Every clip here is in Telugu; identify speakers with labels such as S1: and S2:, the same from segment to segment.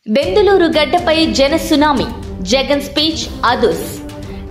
S1: బెందులూరు గడ్డపై జన సునామీ, జగన్ స్పీచ్ అదుర్స్.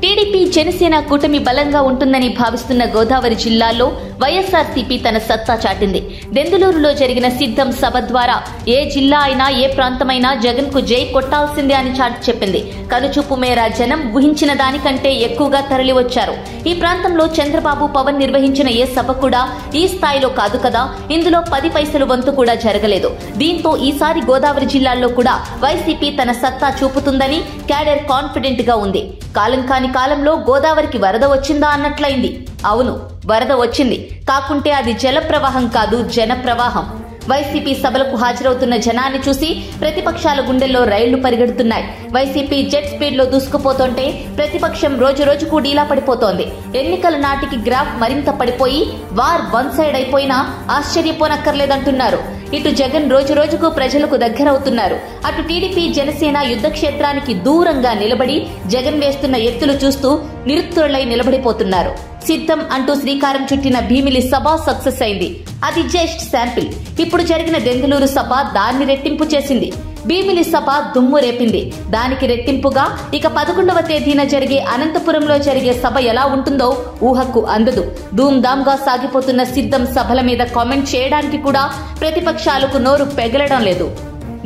S1: టీడీపీ జనసేన కూటమి బలంగా ఉంటుందని భావిస్తున్న గోదావరి జిల్లాలో వైఎస్ఆర్సీపీ తన సత్తా చాటింది. బెందులూరులో జరిగిన సిద్ధం సభ ద్వారా ఏ జిల్లా అయినా ఏ ప్రాంతమైనా జగన్ కు జై కొట్టాల్సిందే అని చాటి చెప్పింది. కనుచూపు మేర జనం ఊహించిన దానికంటే ఎక్కువగా తరలివచ్చారు. ఈ ప్రాంతంలో చంద్రబాబు పవన్ నిర్వహించిన ఏ సభ కూడా ఈ స్థాయిలో కాదు కదా. ఇందులో 10 పైసలు వంతు కూడా జరగలేదు. దీంతో ఈసారి గోదావరి జిల్లాల్లో కూడా వైసీపీ తన సత్తా చూపుతుందని క్యాడర్ కాన్ఫిడెంట్ గా ఉంది. కాలం కాని కాలంలో గోదావరికి వరద వచ్చిందా అన్నట్లయింది. అవును, వరద వచ్చింది. కాకుంటే అది జల ప్రవాహం కాదు, జన ప్రవాహం. వైసీపీ సభలకు హాజరవుతున్న జనాన్ని చూసి ప్రతిపక్షాల గుండెల్లో రైళ్లు పరిగెడుతున్నాయి. వైసీపీ జెట్ స్పీడ్ లో దూసుకుపోతుంటే ప్రతిపక్షం రోజు రోజుకు డీలా పడిపోతోంది. ఎన్నికల నాటికి గ్రాఫ్ మరింత పడిపోయి వార్ వన్ సైడ్ అయిపోయినా ఆశ్చర్యపోనక్కర్లేదంటున్నారు. ఇటు జగన్ రోజు రోజుకు ప్రజలకు దగ్గరవుతున్నారు. అటు టీడీపీ జనసేన యుద్ధ క్షేత్రానికి దూరంగా నిలబడి జగన్ వేస్తున్న ఎత్తులు చూస్తూ నిరుత్తులై నిలబడిపోతున్నారు. సిద్ధం అంటూ శ్రీకారం చుట్టిన భీమిలి సభ సక్సెస్ అయింది. అది జస్ట్ శాంపిల్. ఇప్పుడు జరిగిన బెందులూరు సభ దాన్ని రెట్టింపు చేసింది. భీమిలి సభ దుమ్ము రేపింది. దానికి రెట్టింపుగా ఇక 11వ తేదీన జరిగే అనంతపురంలో జరిగే సభ ఎలా ఉంటుందో ఊహకు అందదు. ధూమ్ధామ్ గా సాగిపోతున్న సిద్ధం సభల మీద కామెంట్ చేయడానికి కూడా ప్రతిపక్షాలకు నోరు పెగలడం లేదు.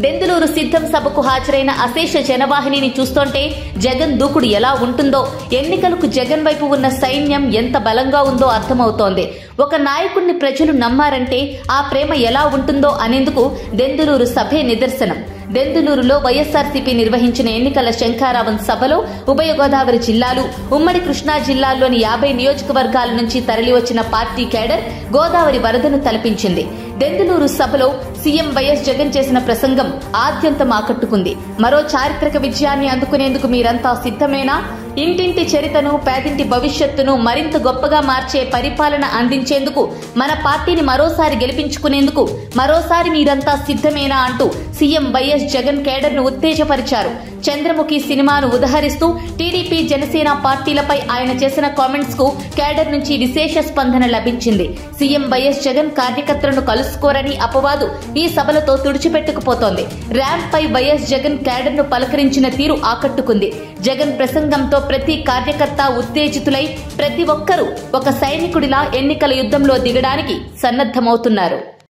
S1: బెందులూరు సిద్ధం సభకు హాజరైన అశేష జనవాహినిని చూస్తుంటే జగన్ దూకుడు ఎలా ఉంటుందో, ఎన్నికలకు జగన్ వైపు ఉన్న సైన్యం ఎంత బలంగా ఉందో అర్థమవుతోంది. ఒక నాయకుడిని ప్రజలు నమ్మారంటే ఆ ప్రేమ ఎలా ఉంటుందో అనేందుకు బెందులూరు సభే నిదర్శనం. బెందులూరులో వైఎస్ఆర్సీపీ నిర్వహించిన ఎన్నికల శంఖారావం సభలో ఉభయ గోదావరి జిల్లాలు, ఉమ్మడి కృష్ణా జిల్లాల్లోని 50 నియోజకవర్గాల నుంచి తరలివచ్చిన పార్టీ కేడర్ గోదావరి వరదను తలపించింది. బెందులూరు సభలో సీఎం వైఎస్ జగన్ చేసిన ప్రసంగం ఆద్యంతం ఆకట్టుకుంది. మరో చారిత్రక విజయాన్ని అందుకునేందుకు మీరంతా సిద్ధమేనా? ఇంటింటి చరితను, పేదింటి భవిష్యత్తును మరింత గొప్పగా మార్చే పరిపాలన అందించేందుకు, మన పార్టీని మరోసారి గెలిపించుకునేందుకు మరోసారి మీరంతా సిద్ధమేనా అంటూ సీఎం వైఎస్ జగన్ కేడర్ ను ఉత్తేజపరిచారు. చంద్రముఖి సినిమాను ఉదహరిస్తూ టీడీపీ జనసేన పార్టీలపై ఆయన చేసిన కామెంట్స్ కు కేడర్ నుంచి విశేష స్పందన లభించింది. సీఎం వైఎస్ జగన్ కార్యకర్తలను కలుసుకోరని అపవాదు ఈ సభలతో తుడిచిపెట్టుకుపోతోంది. ర్యాంప్ పై వైఎస్ జగన్ కేడర్ ను పలకరించిన తీరు ఆకట్టుకుంది. జగన్ ప్రసంగంతో ప్రతి కార్యకర్త ఉత్తేజితులై ప్రతి ఒక్కరూ ఒక సైనికుడిలా ఎన్నికల యుద్ధంలో దిగడానికి సన్నద్ధమవుతున్నారు.